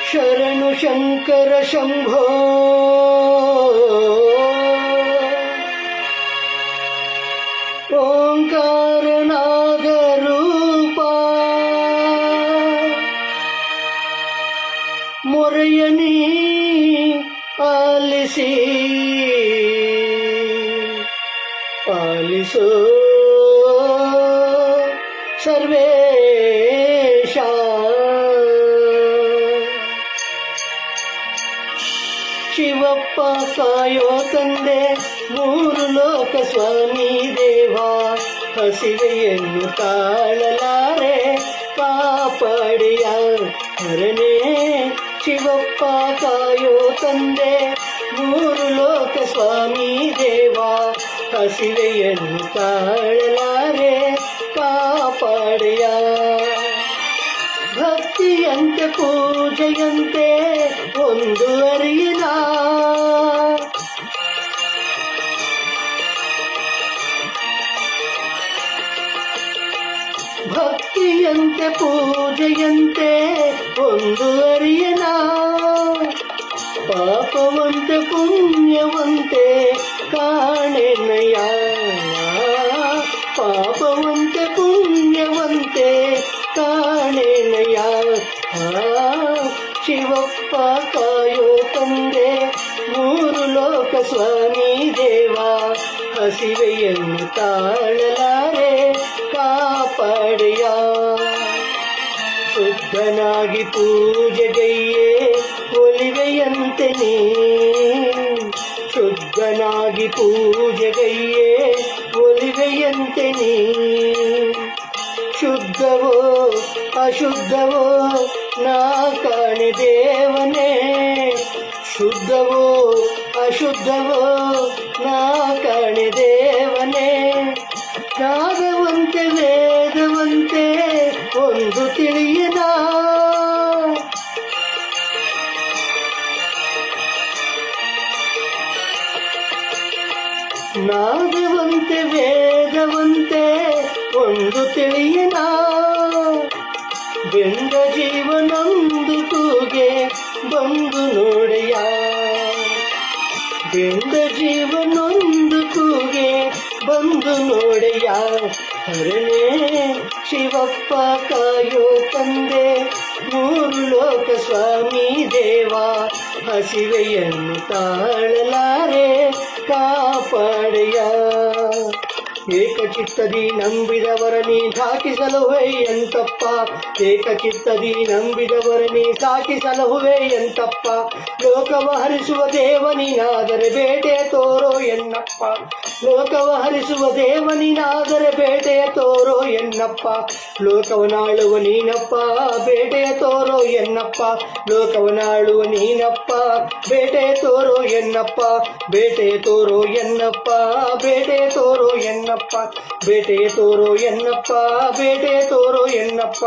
ಶರಣು ಶಂಕರ ಶಂಭೋ ಓಂಕಾರನಾದ ರೂಪ ಮೊರೆಯನಿ ಆಲಿಸಿ ಪಾಲಿಸೋ ಸರ್ವೇಶ ಶಿವಪ್ಪ ಕಾಯೋ ತಂದೆ ಮೂರು ಲೋಕ ಸ್ವಾಮಿ ದೇವ ಹಸಿವೆಯನ್ನು ತಾಳಲಾರೆ ಕಾಪಾಡಿಯ ಹರನೇ ಶಿವಪ್ಪ ಕಾಯೋ ತಂದೆ ಮೂರು ಲೋಕ ಸ್ವಾಮಿ ದೇವ ಹಸಿವೆಯನ್ನು ತಾಳಲಾರೆ ಕಾಪಾಡಿಯ ಭಕ್ತಿಯಂತೆ ಪೂಜೆಯಂತೆ ಒಂದು ಅರಿಯಿನ ಭಕ್ತಿಯಂತೆ ಪೂಜೆಯಂತೆ ಒಂದು ಅರಿಯನ ಪಾಪವಂತೆ ಪುಣ್ಯವಂತೆ ಕಾಣೆನಯ ಪಾಪವಂತೆ ಪುಣ್ಯವಂತೆ ಕಾಣೆನಯ ಶಿವಪ್ಪ ಕಾಯೋ ತಂದೆ ಮೂರು ಲೋಕ ಸ್ವಾಮಿ ದೇವ ಹಸಿವೆಯನ್ನು ತಾಳಲಾರೆ ಕಾಪಾಡೆಯ ಶುದ್ಧನಾಗಿ ಪೂಜೆಗೈಯೇ ಒಲಿವೆಯಂತೆ ನೀ ಶುದ್ಧನಾಗಿ ಪೂಜೆಗೈಯೇ ಒಲಿವೆಯಂತೆ ನೀ ಶುದ್ಧವೋ ಅಶುದ್ಧವೋ ನಾ ಕಾಣೆ ದೇವನೇ ಶುದ್ಧವೋ ಅಶುದ್ಧವೋ ನಾ ಕಾಣೆ ದೇವನೇ ನಾದವಂತೆ ವೇದವಂತೆ ಒಂದು ತಿಳಿಯನ ನಾದವಂತೆ ವೇದವಂತೆ ಒಂದು ತಿಳಿಯನ ಬೆಂದ ಜೀವನೊಂದು ಕೂಗೆ ಬಂದು ನೋಡೆಯ ಬೆಂದ ಜೀವನೊಂದು ಕೂಗೆ ಬಂದು ನೋಡೆಯ ಹರನೇ ಶಿವಪ್ಪ ಕಾಯೋ ತಂದೆ ಮೂರು ಲೋಕ ಸ್ವಾಮಿ ದೇವ ಹಸಿವೆಯನ್ನು ತಾಳಲಾರೆ ಕಾಪಾಡೆಯ ಏಕಚಿತ್ತದಿ ನಂಬಿದವರನಿ ಸಾಕಿಸಲುವೆ ಎಂತಪ್ಪ ಏಕಚಿತ್ತದಿ ನಂಬಿದವರನಿ ಸಾಕಿಸಲುವೆ ಎಂತಪ್ಪ ಲೋಕವ ಹರಿಸುವ ದೇವನಿನಾದರೆ ಬೇಟೆ ತೋರೋ ಎನ್ನಪ್ಪ ಲೋಕವ ಹರಿಸುವ ದೇವನಿನಾದರೆ ಬೇಟೆಯ ತೋರೋ ಎನ್ನಪ್ಪ ಲೋಕವನಾಳುವ ನೀನಪ್ಪ ಬೇಟೆಯ ತೋರೋ ಎನ್ನಪ್ಪ ಲೋಕವನಾಳುವ ನೀನಪ್ಪ ಬೇಟೆ ತೋರೋ ಎನ್ನಪ್ಪ ಬೇಟೆ ತೋರೋ ಎನ್ನಪ್ಪ ಬೇಟೆ ತೋರೋ ಎನ್ನಪ್ಪ ಬೇಟೆ ತೋರೋ ಎನ್ನಪ್ಪ ಬೇಟೆ ತೋರೋ ಎನ್ನಪ್ಪ